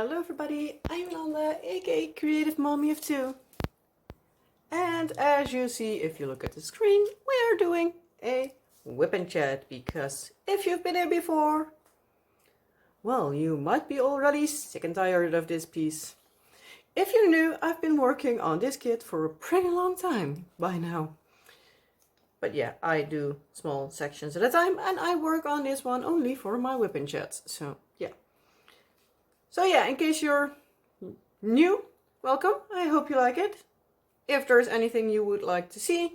Hello everybody, I'm Yolanda, aka Creative Mommy of Two. And as you see, if you look at the screen, we are doing a WIP and Chat, because if you've been here before, well, you might be already sick and tired of this piece. If you're new, I've been working on this kit for a pretty long time by now. But yeah, I do small sections at a time, and I work on this one only for my WIP and Chats, so yeah. So yeah, in case you're new, welcome, I hope you like it. If there's anything you would like to see,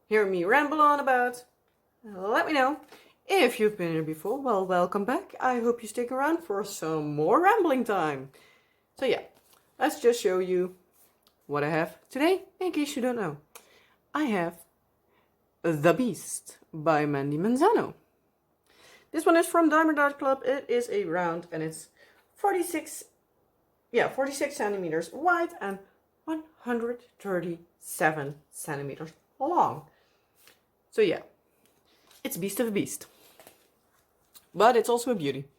hear me ramble on about, let me know. If you've been here before, well, welcome back. I hope you stick around for some more rambling time. So yeah, let's just show you what I have today, in case you don't know. I have The Beast by Mandy Manzano. This one is from Diamond Art Club. It is a round and it's 46 centimeters wide and 137 centimeters long. So yeah, it's a beast of a beast. But it's also a beauty.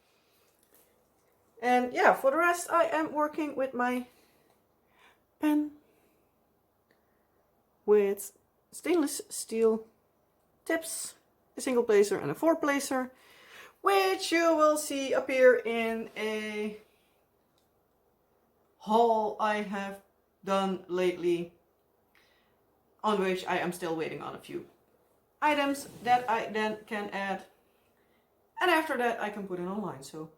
And yeah, for the rest I am working with my pen with stainless steel tips, a single placer and a four placer, which you will see appear in a haul I have done lately, on which I am still waiting on a few items that I then can add, and after that I can put it online. So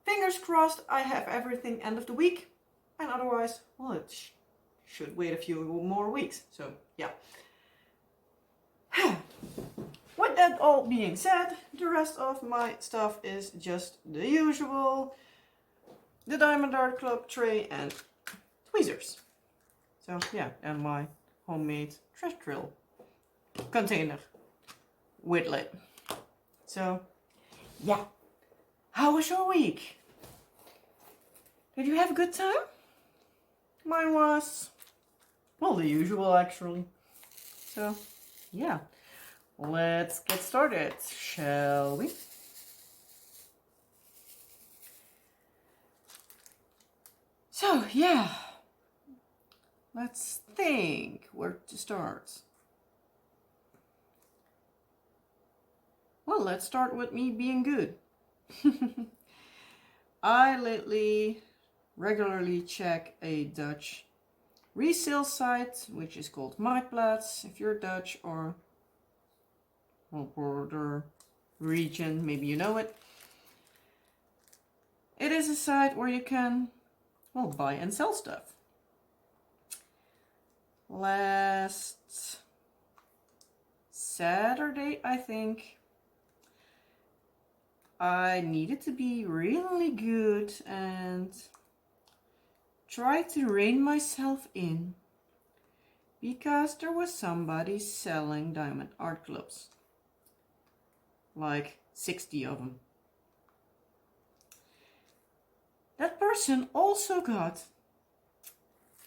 fingers crossed I have everything end of the week, and otherwise, well, it should wait a few more weeks. So yeah. With that all being said, the rest of my stuff is just the usual. The Diamond Art Club tray and tweezers. So yeah, and my homemade trash drill container with lid. So yeah, how was your week? Did you have a good time? Mine was, well, the usual actually. So yeah, let's get started, shall we? So yeah, let's think where to start. Well, let's start with me being good. I lately regularly check a Dutch resale site, which is called Marktplaats. If you're Dutch or border region, maybe you know it. It is a site where you can, well, buy and sell stuff. Last Saturday, I think, I needed to be really good and try to rein myself in, because there was somebody selling diamond art clubs. Like 60 of them. That person also got,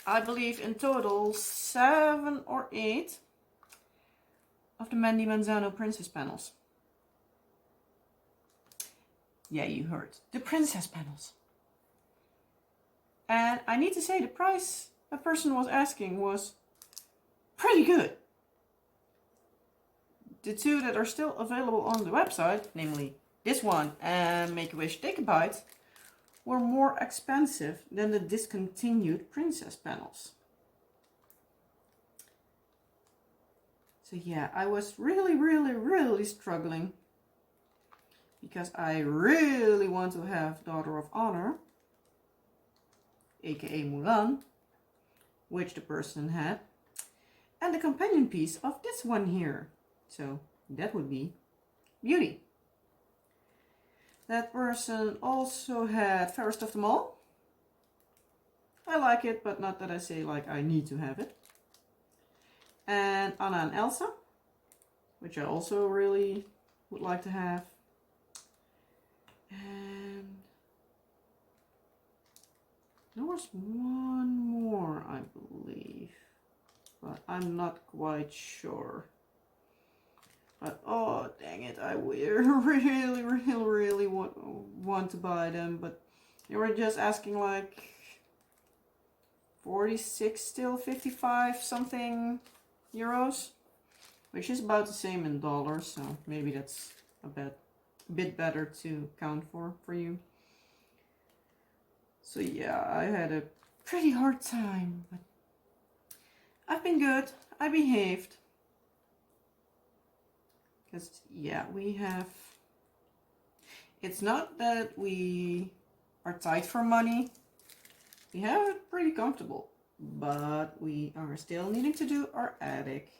I believe in total, 7 or 8 of the Mandy Manzano princess panels. Yeah, you heard. The princess panels. And I need to say, the price a person was asking was pretty good. The two that are still available on the website, namely this one and Make-A-Wish Take a Bite, were more expensive than the discontinued princess panels. So yeah, I was really struggling, because I really want to have Daughter of Honor, aka Mulan, which the person had, and the companion piece of this one here. So that would be Beauty. That person also had Fairest of Them All. I like it, but not that I say like I need to have it. And Anna and Elsa, which I also really would like to have. And there was one more, I believe, but I'm not quite sure. But oh, dang it, I really want to buy them, but They were just asking like 46, still 55 something euros, which is about the same in dollars, so maybe that's a bit better to count for you. So yeah, I had a pretty hard time, but I've been good. I behaved. Because yeah, we have, it's not that we are tight for money. We have it pretty comfortable, but we are still needing to do our attic,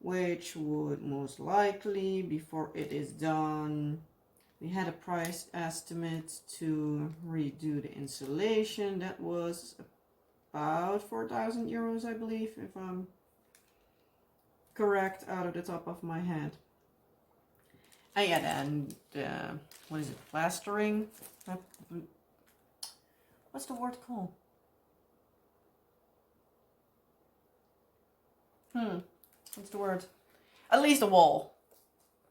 which would most likely, before it is done, we had a price estimate to redo the insulation. That was about 4,000 euros, I believe, if I'm correct out of the top of my head. And yeah, then what is it, plastering? What's the word called? What's the word? At least the wall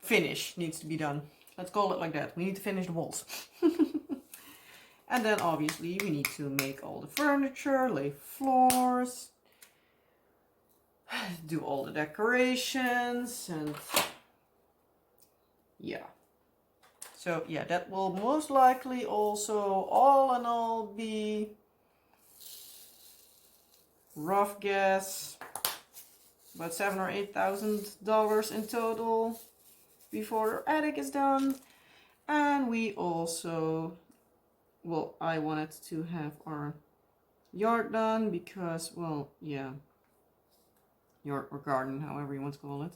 finish needs to be done. Let's call it like that. We need to finish the walls. And then obviously we need to make all the furniture, lay floors, do all the decorations, and yeah. So yeah, that will most likely also all in all be, rough guess, about $7,000 or $8,000 in total before our attic is done. And we also, well, I wanted to have our yard done because, well, yeah, yard or garden, however you want to call it.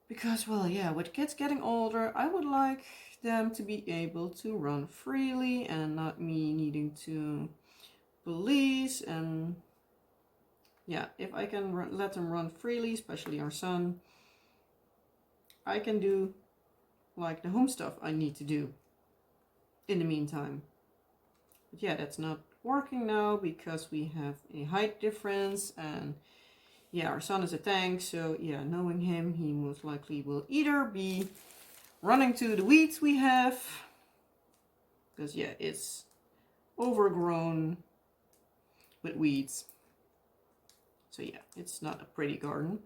Because, well, yeah, with kids getting older, I would like them to be able to run freely and not me needing to police. And yeah, if I can let them run freely, especially our son, I can do like the home stuff I need to do in the meantime. But yeah, that's not working now because we have a height difference, and yeah, our son is a tank, so yeah, knowing him, he most likely will either be running to the weeds we have, because yeah, it's overgrown with weeds. So yeah, it's not a pretty garden.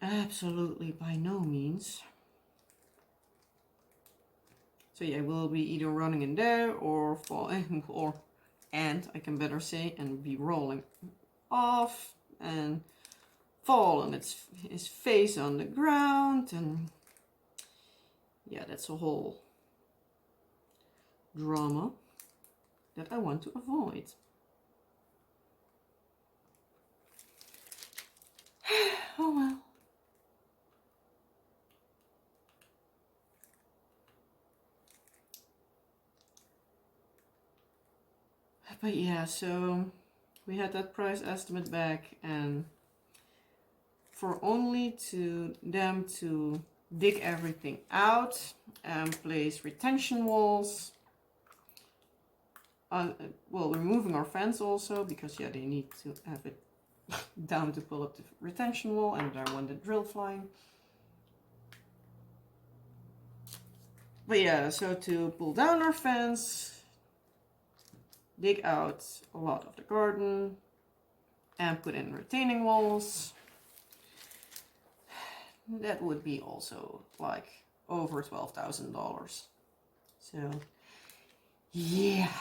Absolutely by no means. So yeah, we'll be either running in there or falling, and I can better say, and be rolling off and fall on his face on the ground, and yeah, that's a whole drama that I want to avoid. Oh well. But yeah, so we had that price estimate back, and for only to them to dig everything out and place retention walls. Well, removing our fence also, because yeah, they need to have it down to pull up the retention wall, and I want the drill flying. But yeah, so to pull down our fence, dig out a lot of the garden, and put in retaining walls, that would be also like over $12,000. So yeah,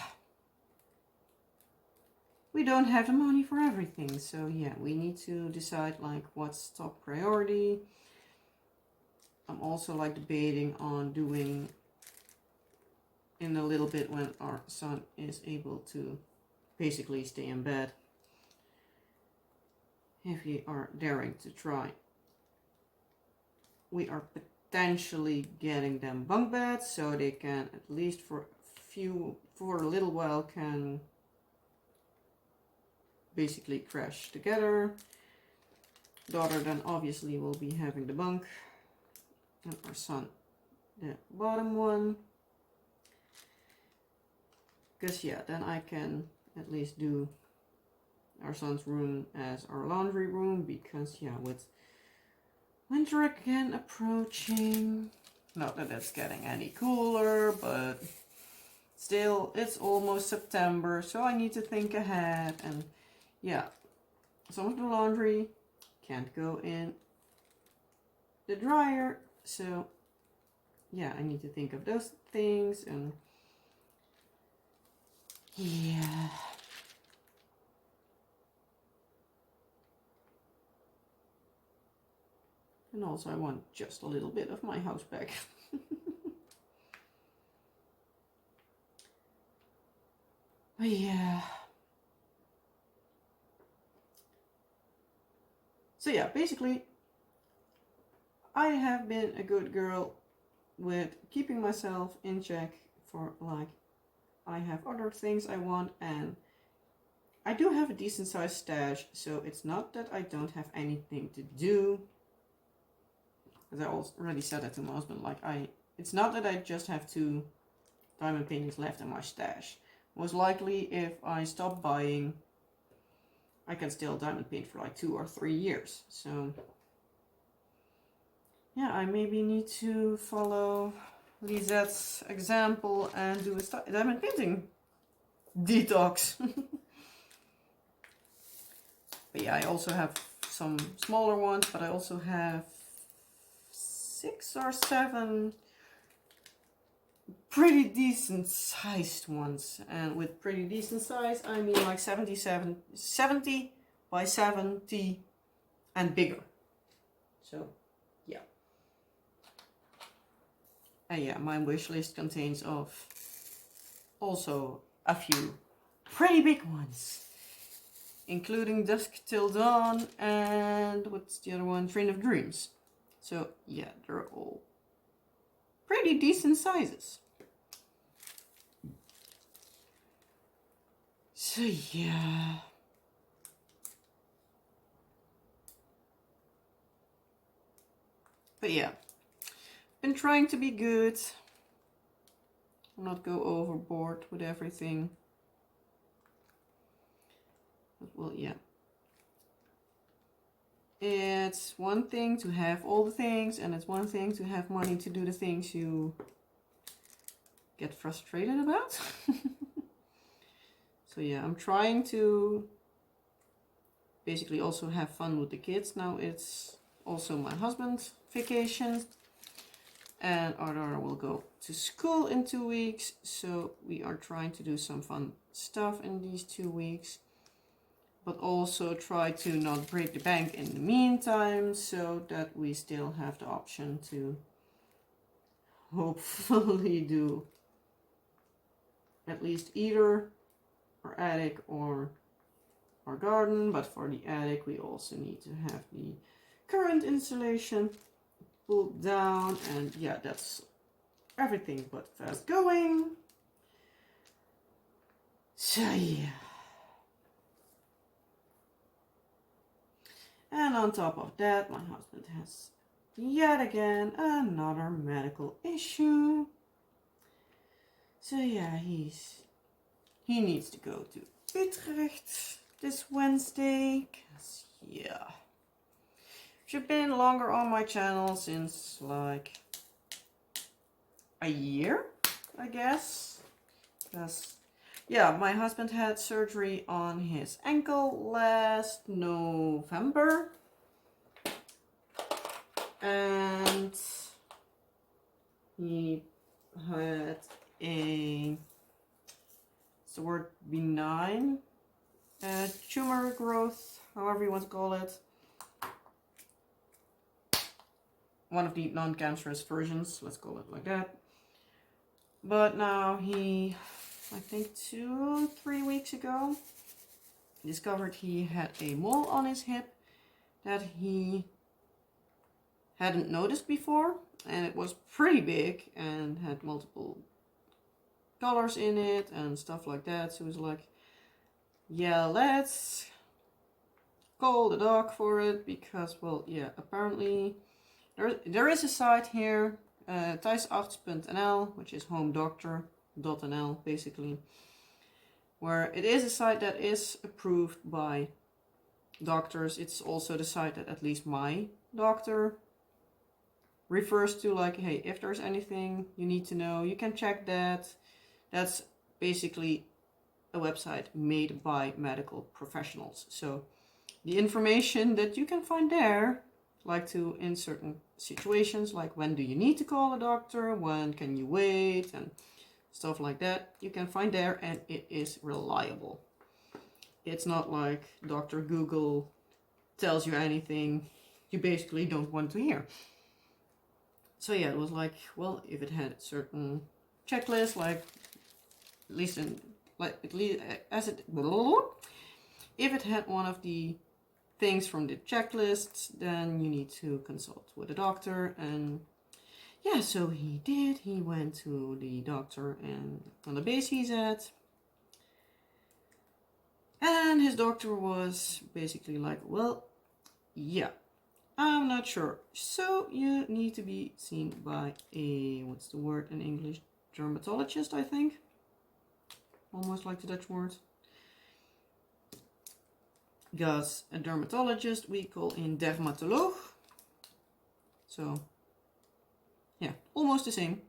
we don't have the money for everything. So yeah, we need to decide like what's top priority. I'm also like debating on doing in a little bit when our son is able to basically stay in bed, if we are daring to try. We are potentially getting them bunk beds so they can at least for a little while can basically crash together. Daughter then obviously will be having the bunk, and our son the bottom one. Because yeah, then I can at least do our son's room as our laundry room, because yeah, with winter again approaching, Not that it's getting any cooler, but still, it's almost September, so I need to think ahead. And yeah, some of the laundry can't go in the dryer, so yeah, I need to think of those things. And yeah, and also I want just a little bit of my house back. But yeah, so yeah, basically I have been a good girl with keeping myself in check. For like, I have other things I want, and I do have a decent sized stash, so it's not that I don't have anything to do. As I already said that to my husband, like it's not that I just have 2 diamond paintings left in my stash. Most likely, if I stop buying, I can still diamond paint for like 2 or 3 years. So yeah, I maybe need to follow Lisette's example and do a diamond painting detox. But yeah, I also have some smaller ones, but I also have 6 or 7 pretty decent sized ones. And with pretty decent size, I mean like 70 by 70 and bigger. So yeah. And yeah, my wish list contains of also a few pretty big ones, including Dusk Till Dawn and what's the other one? Train of Dreams. So yeah, they're all pretty decent sizes. So yeah. But yeah, been trying to be good, not go overboard with everything. But well, yeah. It's one thing to have all the things, and it's one thing to have money to do the things you get frustrated about. So yeah, I'm trying to basically also have fun with the kids. Now it's also my husband's vacation, and our daughter will go to school in 2 weeks. So we are trying to do some fun stuff in these 2 weeks, but also try to not break the bank in the meantime, so that we still have the option to hopefully do at least either our attic or our garden. But for the attic, we also need to have the current insulation pulled down, and yeah, that's everything but fast going. So yeah. And on top of that, my husband has yet again another medical issue. So yeah, he needs to go to Utrecht this Wednesday. 'Cause yeah, if you've been longer on my channel since like a year, I guess. Because yeah, my husband had surgery on his ankle last November. And he had a, what's the word, benign tumor growth, however you want to call it. One of the non-cancerous versions, let's call it like that. But now he, I think 2-3 weeks ago, discovered he had a mole on his hip that he hadn't noticed before, and it was pretty big and had multiple colors in it and stuff like that. So it was like, yeah, let's call the dog for it, because, well, yeah, apparently there is a site here, thuisarts.nl, which is homedoctor.nl basically, where it is a site that is approved by doctors. It's also the site that at least my doctor refers to like, hey, if there's anything you need to know, you can check that. That's basically a website made by medical professionals. So the information that you can find there, like to in certain situations, like when do you need to call a doctor, when can you wait, and stuff like that, you can find there, and it is reliable. It's not like Dr. Google tells you anything you basically don't want to hear. So yeah, it was like, well, if it had certain checklists, like at least if it had one of the things from the checklists, then you need to consult with a doctor. And yeah, so he did. He went to the doctor and on the base he's at. And his doctor was basically like, well, yeah, I'm not sure. So you need to be seen by a, what's the word in English? Dermatologist, I think. Almost like the Dutch word. Because a dermatologist we call in dermatoloog. So, yeah, almost the same.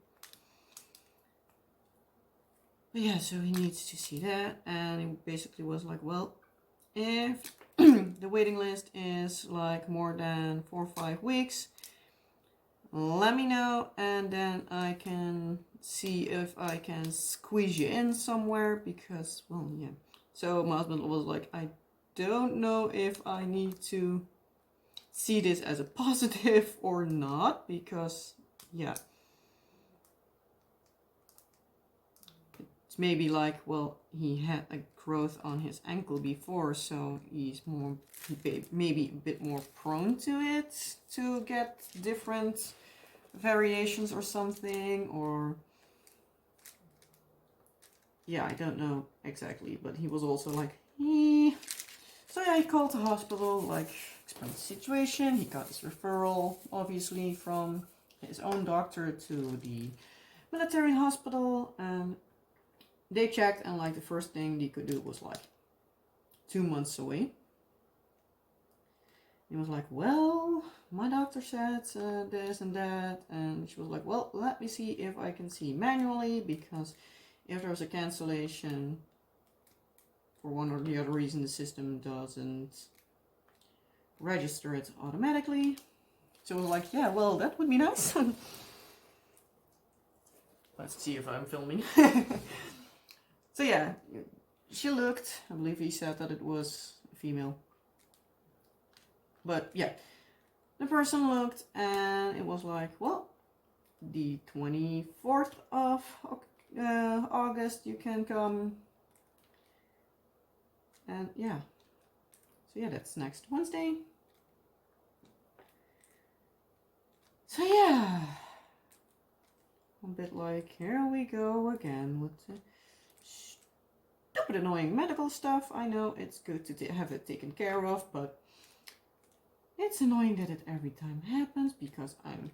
But yeah, so he needs to see that. And he basically was like, well, if the waiting list is like more than 4 or 5 weeks, let me know, and then I can see if I can squeeze you in somewhere, because, well, yeah. So my husband was like, I don't know if I need to see this as a positive or not, because, yeah. It's maybe like, well, he had a growth on his ankle before, so he's more, maybe a bit more prone to it, to get different variations or something, or yeah, I don't know exactly, but he was also like, so yeah, he called the hospital, like explained the situation. He got his referral obviously from his own doctor to the military hospital, and they checked, and like the first thing they could do was like 2 months away. He was like, well, my doctor said this and that, and she was like, well, let me see if I can see manually, because if there's a cancellation for one or the other reason, the system doesn't register it automatically. So I was like, yeah, well, that would be nice. Let's see if I'm filming. So yeah, she looked, I believe he said that it was a female. But yeah, the person looked, and it was like, well, the 24th of August you can come. And yeah, so yeah, that's next Wednesday. So yeah, a bit like, here we go again with the stupid annoying medical stuff. I know it's good to have it taken care of, but it's annoying that it every time happens, because I'm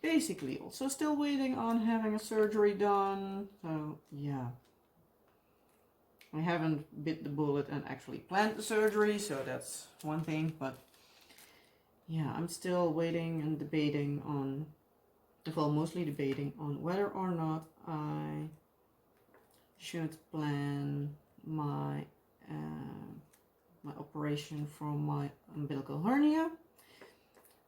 basically also still waiting on having a surgery done. So yeah, I haven't bit the bullet and actually planned the surgery, so that's one thing. But yeah, I'm still waiting and debating on, well, mostly debating on whether or not I should plan my my operation for my umbilical hernia.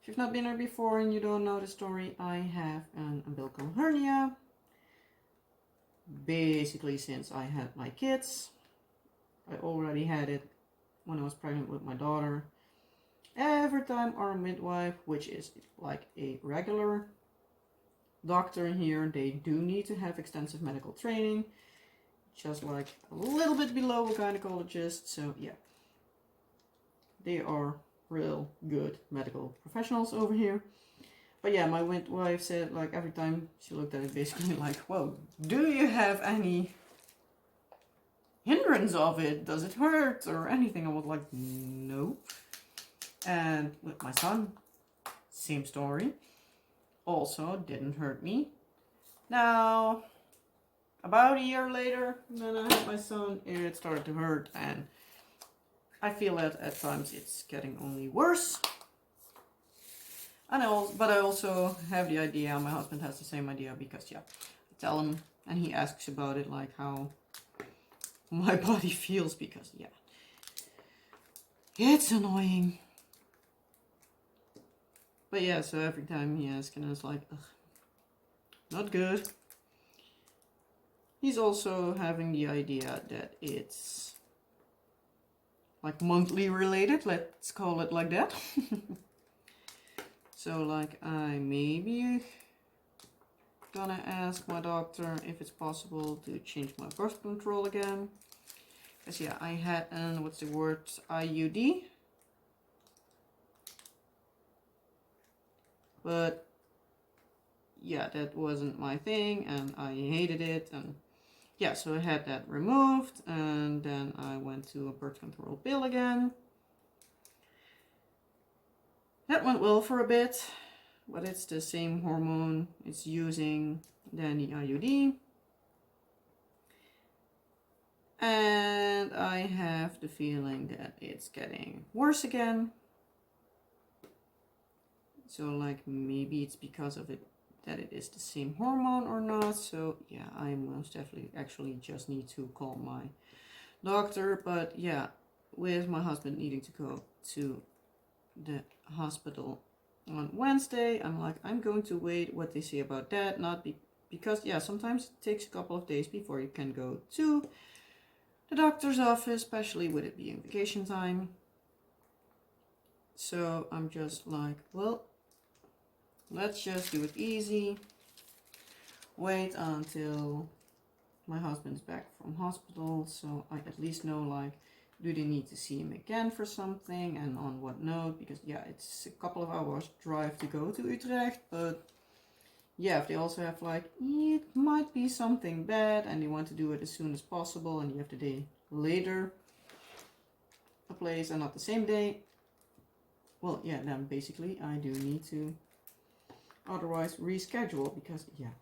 If you've not been there before and you don't know the story, I have an umbilical hernia basically since I had my kids. I already had it when I was pregnant with my daughter. Every time our midwife, which is like a regular doctor here, they do need to have extensive medical training, just like a little bit below a gynecologist. So yeah, they are real good medical professionals over here. But yeah, my midwife said, like, every time she looked at it, basically like, well, do you have any hindrance of it? Does it hurt or anything? I was like, no. And with my son, same story. Also didn't hurt me. Now, about a year later, when I had my son, it started to hurt, and I feel that at times it's getting only worse. But I also have the idea, my husband has the same idea, because yeah, I tell him and he asks about it, like how my body feels, because yeah, it's annoying. But yeah, so every time he asks, and it's like, ugh, not good. He's also having the idea that it's like monthly related, let's call it like that. So like I maybe gonna ask my doctor if it's possible to change my birth control again. Because yeah, I had an, what's the word, IUD. But yeah, that wasn't my thing and I hated it. And yeah, so I had that removed and then I went to a birth control pill again. That went well for a bit, but it's the same hormone it's using than the IUD. And I have the feeling that it's getting worse again. So like maybe it's because of it that it is the same hormone or not. So yeah, I most definitely actually just need to call my doctor. But yeah, with my husband needing to go to the hospital on Wednesday, I'm like, I'm going to wait what they say about that. Because yeah, sometimes it takes a couple of days before you can go to the doctor's office, especially with it being vacation time. So I'm just like, well, let's just do it easy. Wait until my husband's back from hospital, so I at least know, like, do they need to see him again for something and on what note? Because yeah, it's a couple of hours drive to go to Utrecht, but yeah, if they also have like, it might be something bad and they want to do it as soon as possible and you have the day later a place and not the same day, well yeah, then basically I do need to otherwise reschedule, because yeah,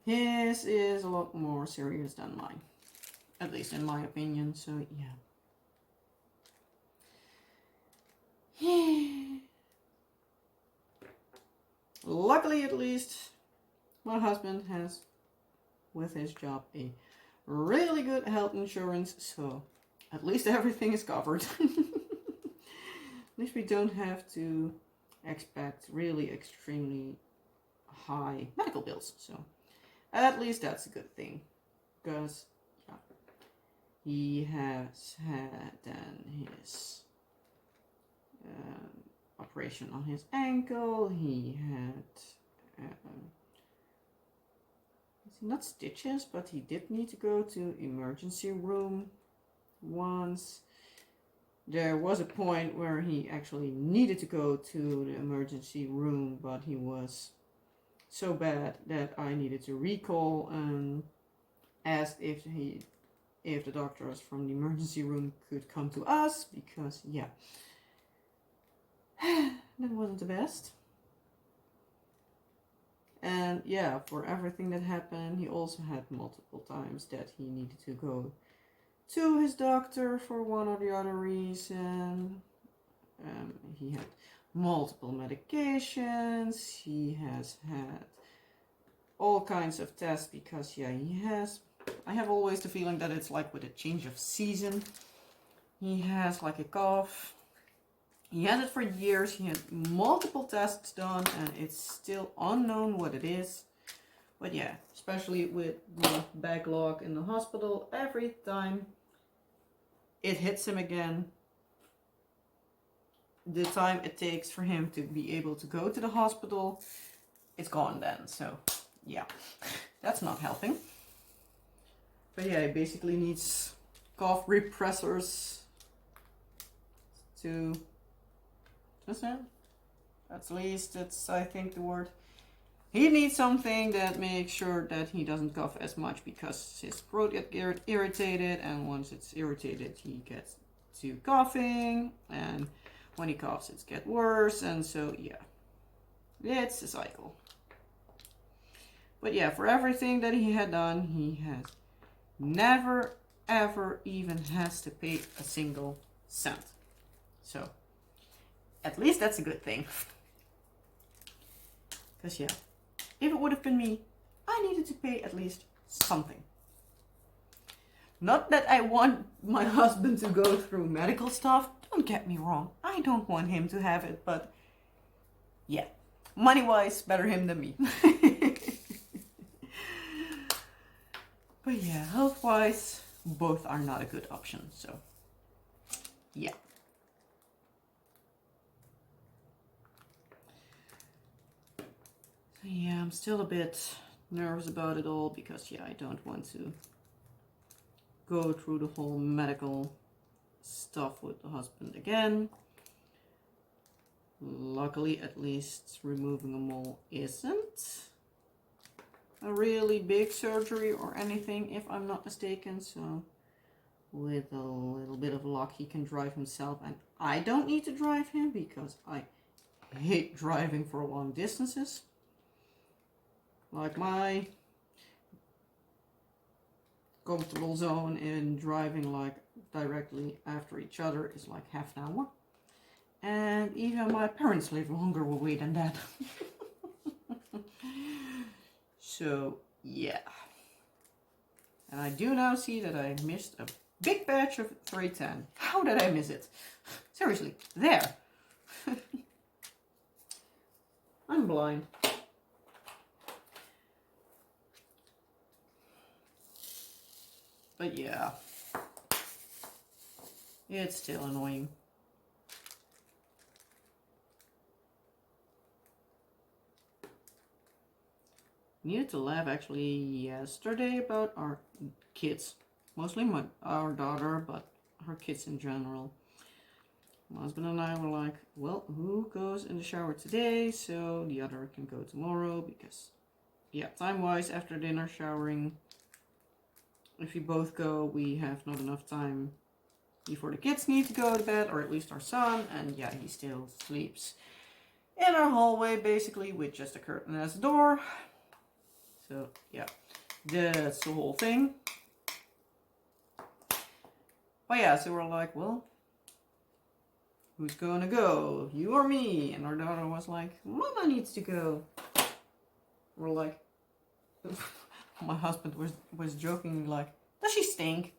his is a lot more serious than mine, at least in my opinion. So yeah. Luckily, at least, my husband has, with his job, a really good health insurance, so at least everything is covered. At least we don't have to expect really extremely high medical bills, so at least that's a good thing, because yeah, he has had then his operation on his ankle. He had not stitches, but he did need to go to emergency room once. There was a point where he actually needed to go to the emergency room, but he was so bad that I needed to recall and asked if the doctors from the emergency room could come to us, because yeah, that wasn't the best. And yeah, for everything that happened, he also had multiple times that he needed to go to his doctor for one or the other reason. He had multiple medications. He has had all kinds of tests because yeah, I have always the feeling that it's like with a change of season. He has like a cough. He had it for years. He had multiple tests done and it's still unknown what it is. But yeah, especially with the backlog in the hospital, every time it hits him again, the time it takes for him to be able to go to the hospital, it's gone then. So yeah, that's not helping. But yeah, he basically needs cough repressors to, at least that's I think the word. He needs something that makes sure that he doesn't cough as much, because his throat gets irritated, and once it's irritated he gets to coughing, and when he coughs it gets worse, and so yeah, it's a cycle. But yeah, for everything that he had done, he has never ever even has to pay a single cent. So at least that's a good thing. Because yeah, if it would have been me, I needed to pay at least something. Not that I want my husband to go through medical stuff. Don't get me wrong. I don't want him to have it, but yeah, money-wise, better him than me. But yeah, health-wise, both are not a good option, so yeah. So yeah, I'm still a bit nervous about it all because yeah, I don't want to go through the whole medical stuff with the husband again. Luckily, at least removing a mole isn't a really big surgery or anything, if I'm not mistaken. So with a little bit of luck, he can drive himself, and I don't need to drive him because I hate driving for long distances. Like my comfortable zone in driving like directly after each other is like half an hour. And even my parents live longer away than that. So yeah. And I do now see that I missed a big batch of 310. How did I miss it? Seriously, there. I'm blind. But yeah, it's still annoying. Needed to laugh actually yesterday about our kids. Mostly our daughter, but her kids in general. My husband and I were like, well, who goes in the shower today so the other can go tomorrow? Because, yeah, time-wise, after dinner showering, if we both go, we have not enough time before the kids need to go to bed, or at least our son, and yeah, he still sleeps in our hallway, basically, with just a curtain as a door. So, yeah, that's the whole thing. But yeah, so we're like, well, who's gonna go? You or me? And our daughter was like, Mama needs to go. We're like, my husband was joking like, does she stink?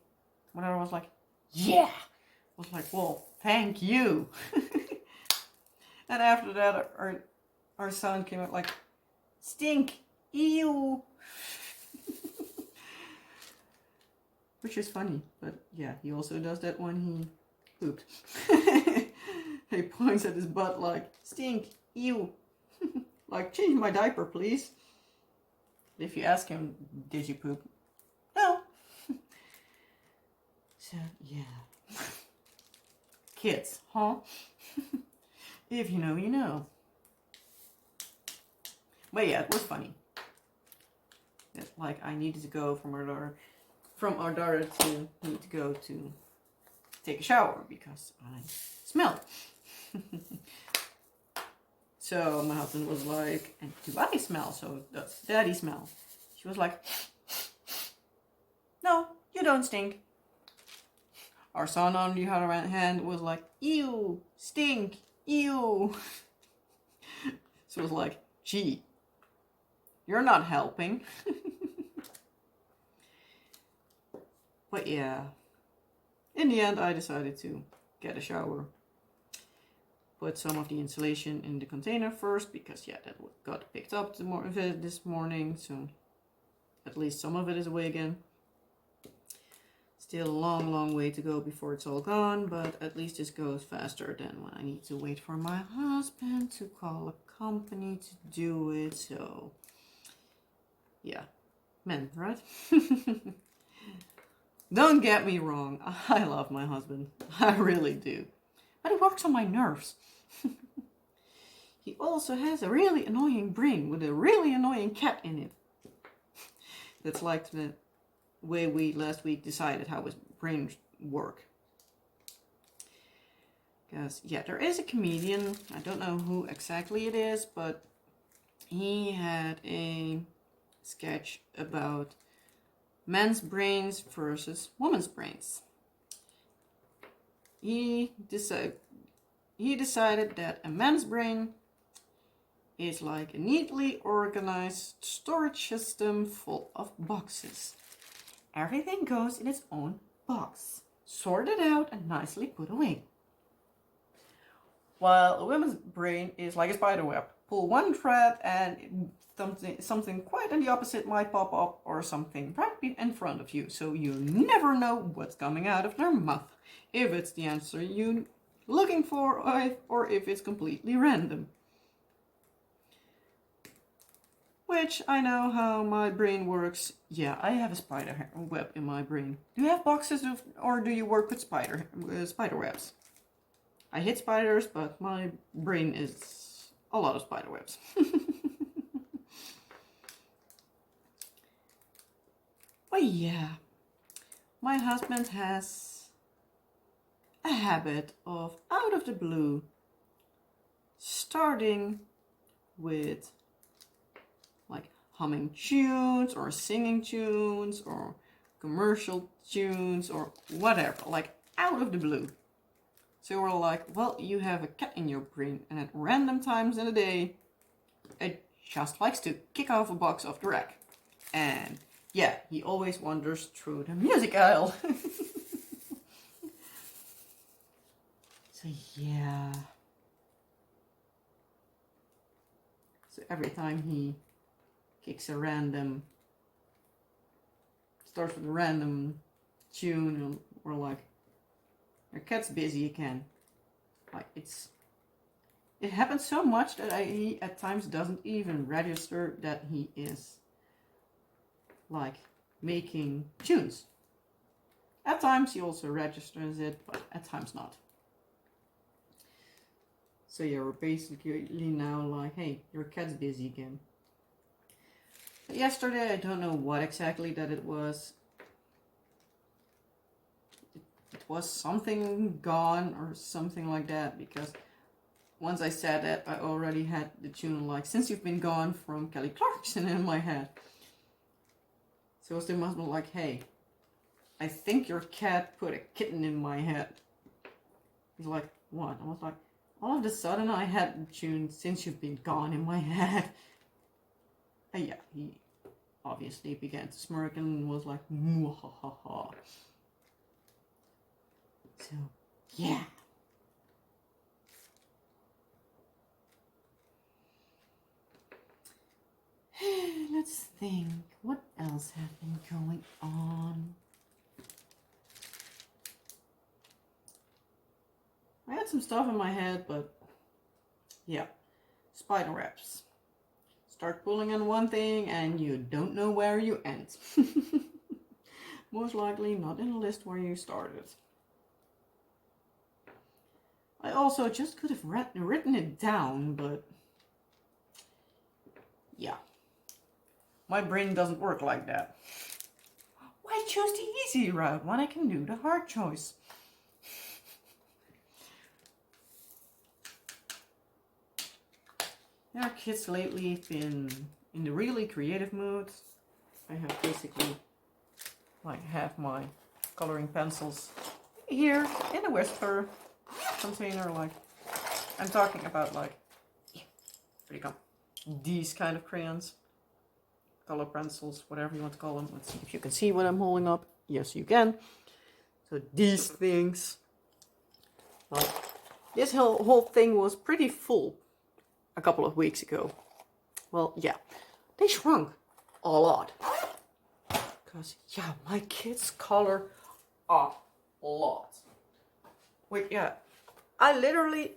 My daughter was like, yeah. I was like, well, thank you. And after that, our son came out like, stink, ew. Which is funny, but yeah, he also does that when he pooped. He points at his butt like, stink, ew. Like, change my diaper, please. If you ask him, did you poop? No. So, yeah. Kids, huh? If you know, you know. But yeah, it was funny. It's like I needed to go from our daughter to need to go to take a shower because I smelled. So my husband was like, and do I smell? So does Daddy smell? She was like, no, you don't stink. Our son on the other hand was like, ew, stink, ew. So it was like, gee, you're not helping. But yeah, in the end I decided to get a shower. Put some of the insulation in the container first because yeah, that got picked up this morning. So at least some of it is away again. Still a long, long way to go before it's all gone, but at least this goes faster than when I need to wait for my husband to call a company to do it. So yeah, men, right? Don't get me wrong, I love my husband. I really do. But he works on my nerves. He also has a really annoying brain with a really annoying cat in it. That's like the way we last week decided how his brain work. Because, yeah, there is a comedian. I don't know who exactly it is, but he had a sketch about men's brains versus women's brains. He he decided that a man's brain is like a neatly organized storage system full of boxes. Everything goes in its own box, sorted out and nicely put away. While a woman's brain is like a spider web. Pull one thread and something quite on the opposite might pop up, or something right in front of you, so you never know what's coming out of their mouth, if it's the answer you're looking for or if it's completely random. Which I know how my brain works. Yeah, I have a spider web in my brain. Do you have boxes or do you work with spider webs? I hate spiders, but my brain is a lot of spider webs. But yeah, my husband has a habit of, out of the blue, starting with like humming tunes or singing tunes or commercial tunes or whatever, like out of the blue. So we're like, well, you have a cat in your brain, and at random times in the day, it just likes to kick off a box off the rack. And yeah, he always wanders through the music aisle. So yeah. So every time he kicks a random, starts with a random tune, and we're like, your cat's busy again. Like it happens so much that he at times doesn't even register that he is like making tunes. At times he also registers it, but at times not. So yeah, we're basically now like, hey, your cat's busy again. But yesterday, I don't know what exactly that it was. It was something gone or something like that, because once I said that, I already had the tune like Since You've Been Gone from Kelly Clarkson in my head. So they must be like, hey, I think your cat put a kitten in my head. He's like, what? I was like, all of a sudden I had the tune Since You've Been Gone in my head. And yeah, he obviously began to smirk and was like, "Mwahaha." So, yeah. Let's think. What else has been going on? I had some stuff in my head, but yeah. Spider webs. Start pulling on one thing and you don't know where you end. Most likely not in the list where you started. I also just could have written it down, but yeah. My brain doesn't work like that. Why choose the easy route when I can do the hard choice? Our kids lately have been in the really creative mood. I have basically like have my coloring pencils here in a Whisper container. Like I'm talking about like, here you go, these kind of crayons, color pencils, whatever you want to call them. Let's see if you can see what I'm holding up. Yes, you can. So these things, like this whole thing was pretty full a couple of weeks ago. Well, yeah, they shrunk a lot. Because, yeah, my kids color a lot. Wait, yeah, I literally,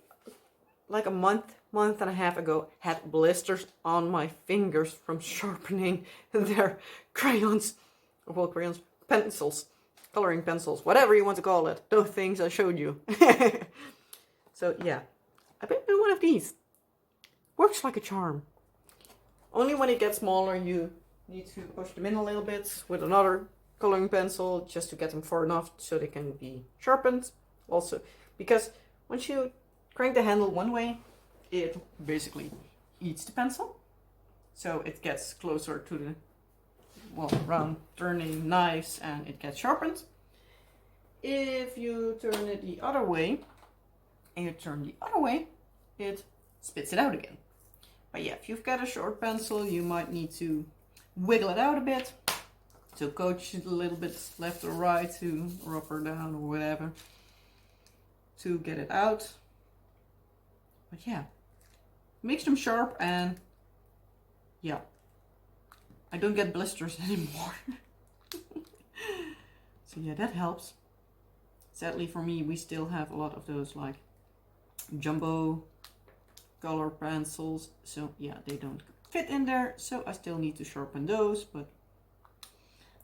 like a month and a half ago, had blisters on my fingers from sharpening their crayons, well, crayons, pencils, coloring pencils, whatever you want to call it, those things I showed you. So, yeah, I picked one of these. Works like a charm. Only when it gets smaller, you need to push them in a little bit with another coloring pencil just to get them far enough so they can be sharpened. Also, because once you crank the handle one way, it basically eats the pencil. So it gets closer to the, well, round turning knives and it gets sharpened. If you turn it the other way, and you turn the other way, it spits it out again. But yeah, if you've got a short pencil, you might need to wiggle it out a bit. So coach it a little bit left or right to rub her down or whatever to get it out. But yeah, makes them sharp, and yeah, I don't get blisters anymore. So yeah, that helps. Sadly for me, we still have a lot of those like jumbo color pencils. So yeah, they don't fit in there. So I still need to sharpen those, but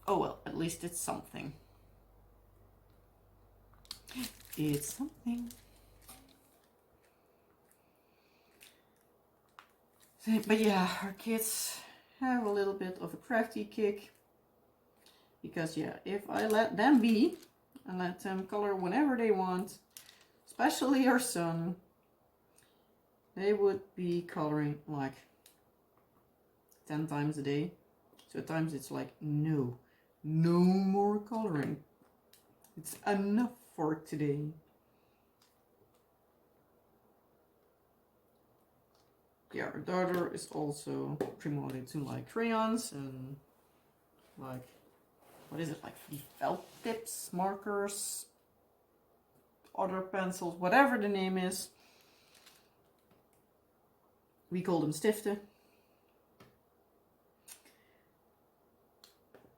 oh well, at least it's something. It's something. But yeah, our kids have a little bit of a crafty kick. Because yeah, if I let them be and let them color whenever they want, especially our son, they would be coloring like 10 times a day. So at times it's like, no more coloring. It's enough for today. Yeah, our daughter is also promoted to like crayons and like, what is it, like felt tips, markers, other pencils, whatever the name is. We call them stiften.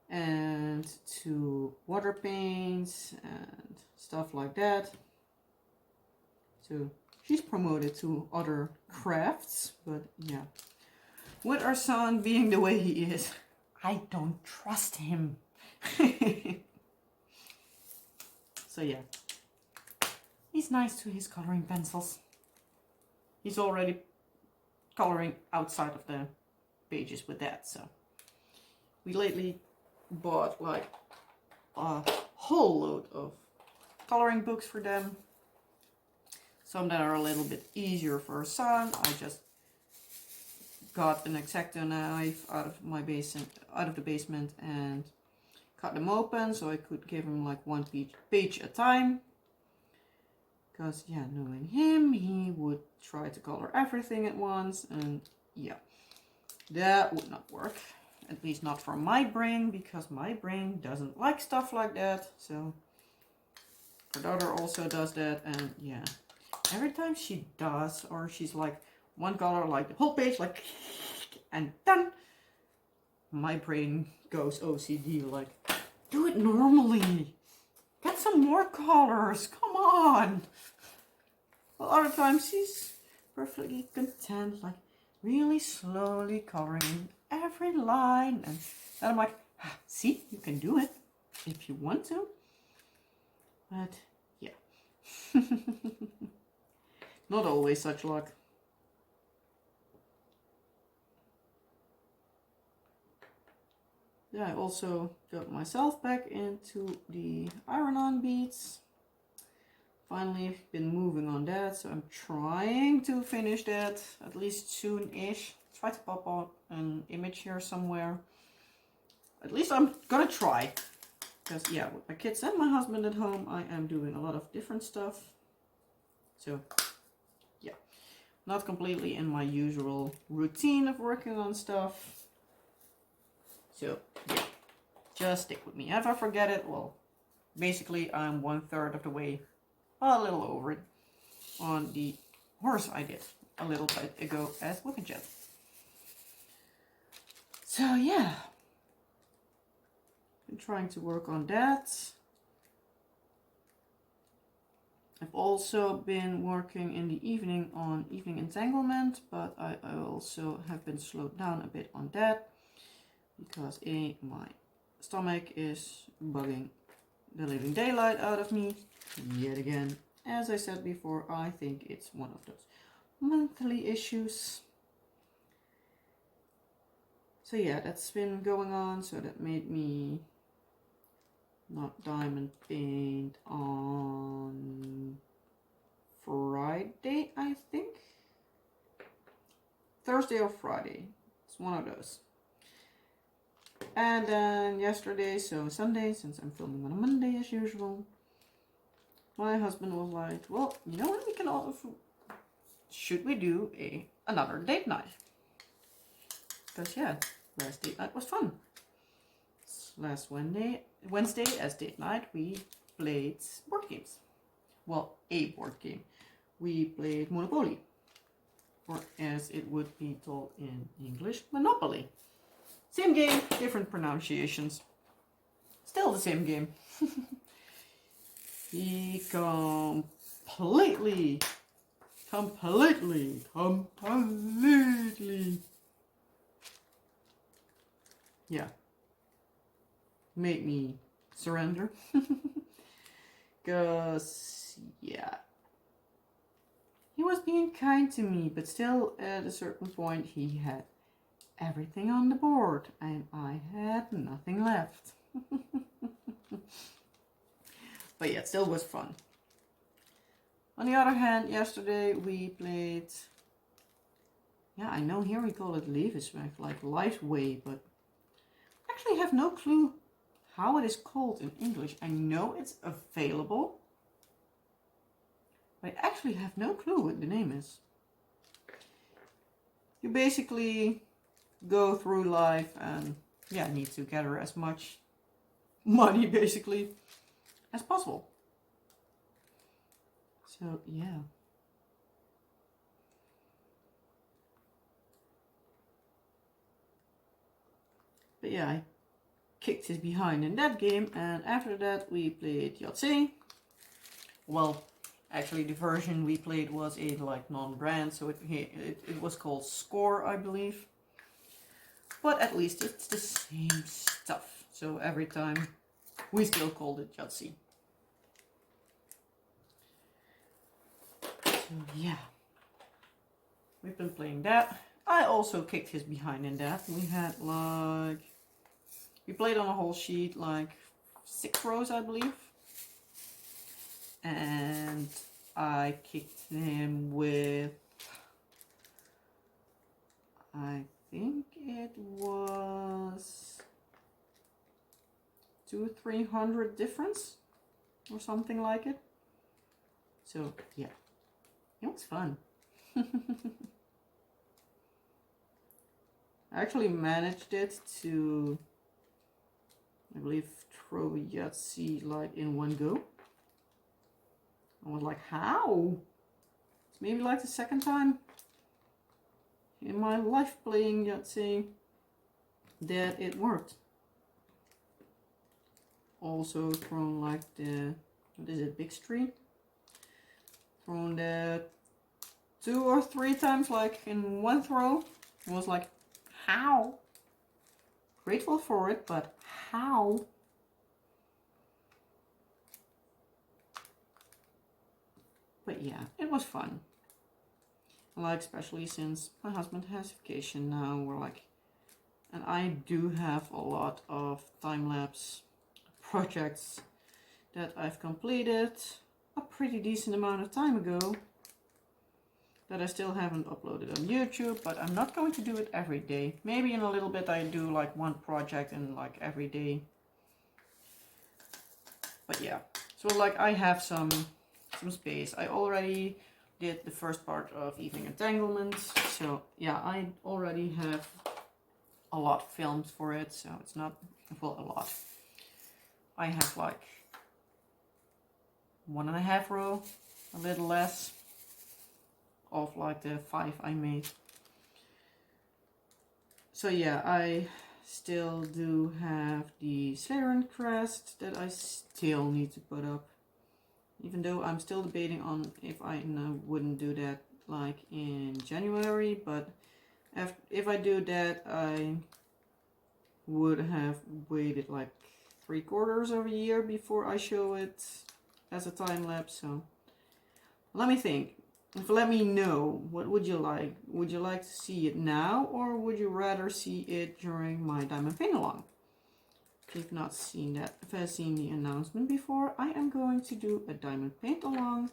And to water paints and stuff like that. So she's promoted to other crafts, but yeah. With our son being the way he is, I don't trust him. So yeah, he's nice to his coloring pencils. He's already coloring outside of the pages with that. So we lately bought like a whole load of coloring books for them. Some that are a little bit easier for our son. I just got an X-Acto knife out of the basement and cut them open so I could give him like one page at a time. Because yeah, knowing him, he would try to color everything at once, and yeah, that would not work. At least not for my brain, because my brain doesn't like stuff like that. So her daughter also does that, and yeah, every time she does, or she's like one color, like the whole page, like, and done, my brain goes OCD, like, do it normally. Get some more colors, come on. Well, other times she's perfectly content, like really slowly coloring every line, and then I'm like, ah, see, you can do it if you want to. But yeah, not always such luck. Yeah, I also got myself back into the iron-on beads. Finally been moving on that, so I'm trying to finish that at least soon-ish. Try to pop up an image here somewhere. At least I'm gonna try. Because yeah, with my kids and my husband at home, I am doing a lot of different stuff. So yeah, not completely in my usual routine of working on stuff. So yeah, just stick with me. If I forget it, well, basically I'm 1/3 of the way, a little over it, on the horse I did a little bit ago as WIP and Chat. So yeah, been trying to work on that. I've also been working in the evening on evening entanglement, but I also have been slowed down a bit on that because my stomach is bugging the living daylight out of me yet again. As I said before, I think it's one of those monthly issues. So yeah, that's been going on, so that made me not diamond paint on Friday, I think. Thursday or Friday. It's one of those. And then yesterday, so Sunday, since I'm filming on a Monday as usual, my husband was like, well, you know what, we can also, should we do another date night? Because yeah, last date night was fun. Last Wednesday as date night, we played board games. Well, a board game. We played Monopoly, or as it would be told in English, Monopoly. Same game, different pronunciations. Still the same game. He completely yeah, made me surrender. Cause yeah, he was being kind to me, but still at a certain point he had everything on the board and I had nothing left. But yeah, it still was fun. On the other hand, yesterday we played, yeah, I know here we call it levensweg, like life way, but I actually have no clue how it is called in English. I know it's available, but I actually have no clue what the name is. You basically go through life and yeah, need to gather as much money basically as possible. So yeah. But yeah, I kicked his behind in that game, and after that we played Yahtzee. Well, actually the version we played was a like non-brand, so it was called Score, I believe. But at least it's the same stuff. So every time we still called it Yahtzee. So yeah, we've been playing that. I also kicked his behind in that. We had like, we played on a whole sheet, like 6 rows, I believe. And I kicked him with, I think it was 200-300 difference or something like it. So yeah, it was fun. I actually managed it to, I believe, throw Yahtzee like in one go. I was like, how? It's maybe like the second time in my life playing Yahtzee that it worked. Also thrown like the, what is it, big street? Thrown that 2 or 3 times like in one throw. I was like, how? Grateful for it, but how? But yeah, it was fun. Like, especially since my husband has vacation now, we're like, and I do have a lot of time-lapse projects that I've completed a pretty decent amount of time ago that I still haven't uploaded on YouTube, but I'm not going to do it every day. Maybe in a little bit I do like one project in like every day. But yeah, so like I have some space. I already did the first part of Evening Entanglement, so yeah, I already have a lot filmed for it, so it's not, well, a lot. I have like 1.5 row, a little less, of like the 5 I made. So yeah, I still do have the Slytherin crest that I still need to put up. Even though I'm still debating on if I wouldn't do that like in January, but if I do that, I would have waited like 3/4 of a year before I show it as a time lapse. So let me think. Let me know, what would you like? Would you like to see it now, or would you rather see it during my Diamond Paint Along? If you've not seen that, if I've seen the announcement before, I am going to do a Diamond Paint Along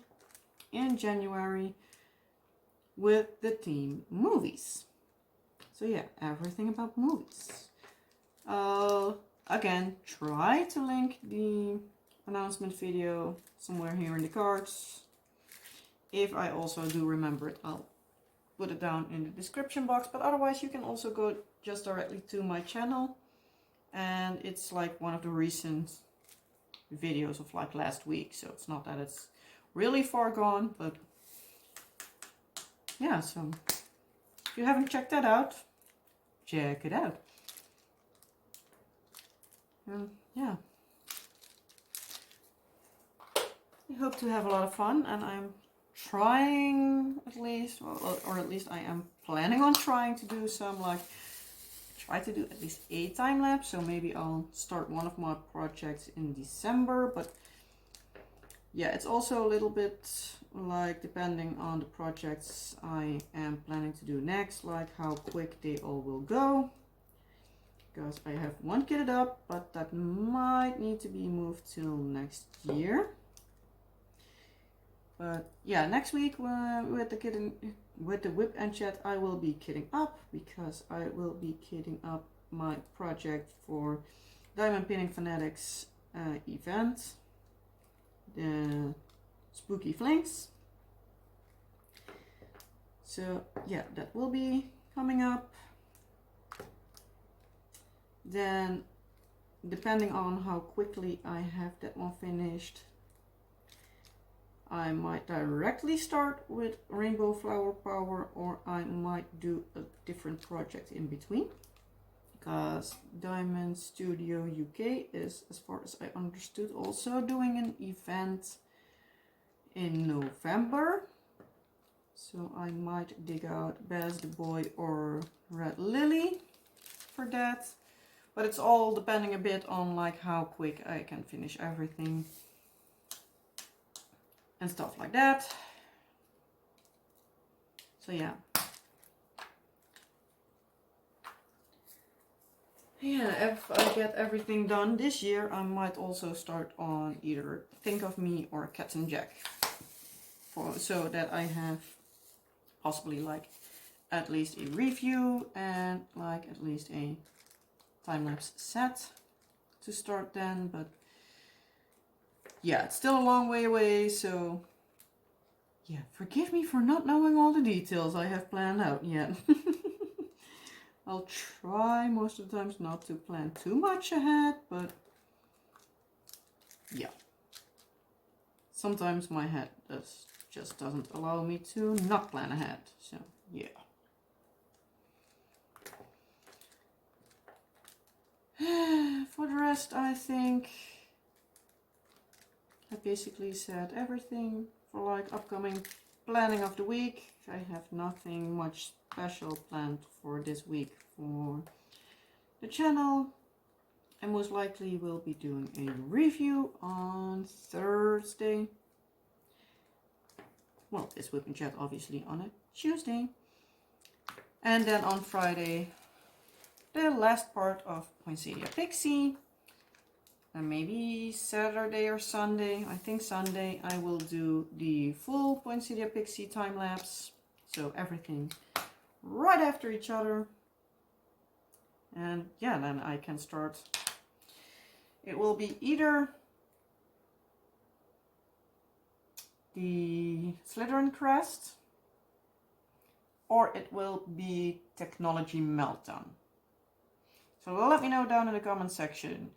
in January with the theme movies. So yeah, everything about movies. Again, try to link the announcement video somewhere here in the cards. If I also do remember it, I'll put it down in the description box, but otherwise you can also go just directly to my channel, and it's like one of the recent videos of like last week, so it's not that it's really far gone, but yeah, so if you haven't checked that out, check it out. Yeah, I hope to have a lot of fun, and I'm trying at least, or at least I am planning on trying to do some, like, try to do at least a time lapse. So maybe I'll start one of my projects in December, but yeah, it's also a little bit like depending on the projects I am planning to do next, like how quick they all will go, because I have one kitted up, but that might need to be moved till next year. But yeah, next week with the WIP and Chat, I will be kitting up, because I will be kitting up my project for Diamond Pinning Fanatics event, the Spooky Flings. So yeah, that will be coming up. Then, depending on how quickly I have that one finished, I might directly start with Rainbow Flower Power, or I might do a different project in between, because Diamond Studio UK is, as far as I understood, also doing an event in November. So I might dig out Baz the Boy or Red Lily for that. But it's all depending a bit on like how quick I can finish everything and stuff like that. So yeah. Yeah, if I get everything done this year, I might also start on either Think of Me or Captain Jack, so that I have possibly like at least a review and like at least a time-lapse set to start then. But yeah, it's still a long way away, so yeah, forgive me for not knowing all the details I have planned out yet. I'll try most of the times not to plan too much ahead, but yeah, sometimes my head just doesn't allow me to not plan ahead, so yeah. For the rest, I think I basically said everything for like upcoming planning of the week. I have nothing much special planned for this week for the channel. I most likely will be doing a review on Thursday. Well, this WIP and Chat obviously on a Tuesday. And then on Friday, the last part of Poinsettia Pixie. And maybe Saturday or Sunday, I think Sunday, I will do the full Poinsettia Pixie time lapse. So everything right after each other. And yeah, then I can start. It will be either the Slytherin Crest, or it will be Technology Meltdown. So let me know down in the comment section.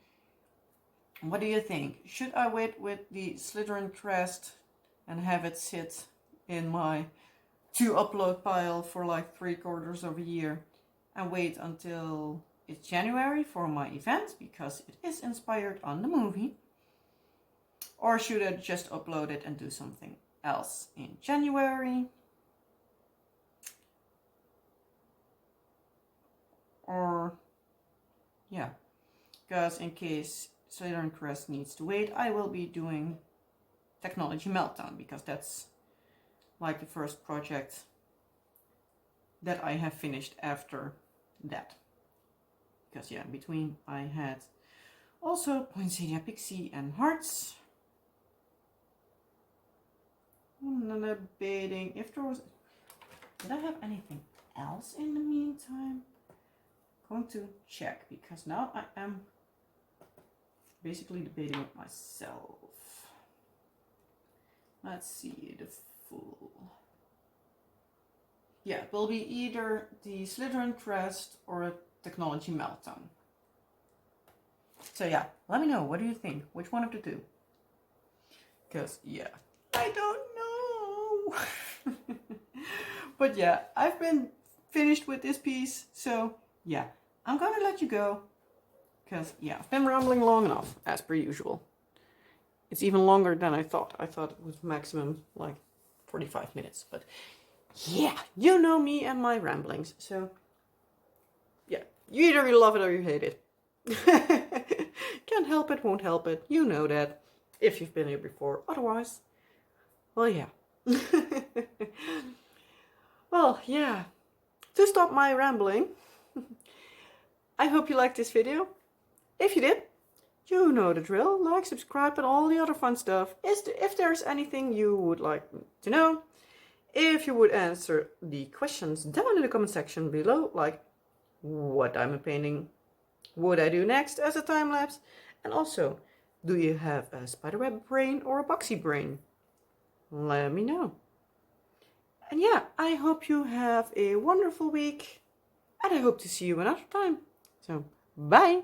What do you think? Should I wait with the Slytherin Crest and have it sit in my to upload pile for like 3/4 of a year and wait until it's January for my event, because it is inspired on the movie? Or should I just upload it and do something else in January? Or yeah, because in case Slytherin Crest needs to wait, I will be doing Technology Meltdown, because that's like the first project that I have finished after that. Because yeah, in between I had also Poinsettia Pixie and Hearts. I'm debating if there was... Did I have anything else in the meantime? Going to check, because now I am basically debating with myself. Let's see, the full. Yeah, it will be either the Slytherin Crest or a Technology Meltdown. So yeah, let me know, what do you think? Which one of the two? Because, yeah, I don't know. But yeah, I've been finished with this piece, so yeah, I'm gonna let you go. Because, yeah, I've been rambling long enough, as per usual. It's even longer than I thought. I thought it was maximum, like, 45 minutes. But, yeah, you know me and my ramblings. So, yeah, you either love it or you hate it. Can't help it, won't help it. You know that, if you've been here before. Otherwise, well, yeah. Well, yeah. To stop my rambling, I hope you liked this video. If you did, you know the drill. Like, subscribe, and all the other fun stuff. If there's anything you would like to know, if you would answer the questions down in the comment section below, like what diamond painting would I do next as a time lapse, and also, do you have a spiderweb brain or a boxy brain? Let me know. And yeah, I hope you have a wonderful week, and I hope to see you another time. So, bye!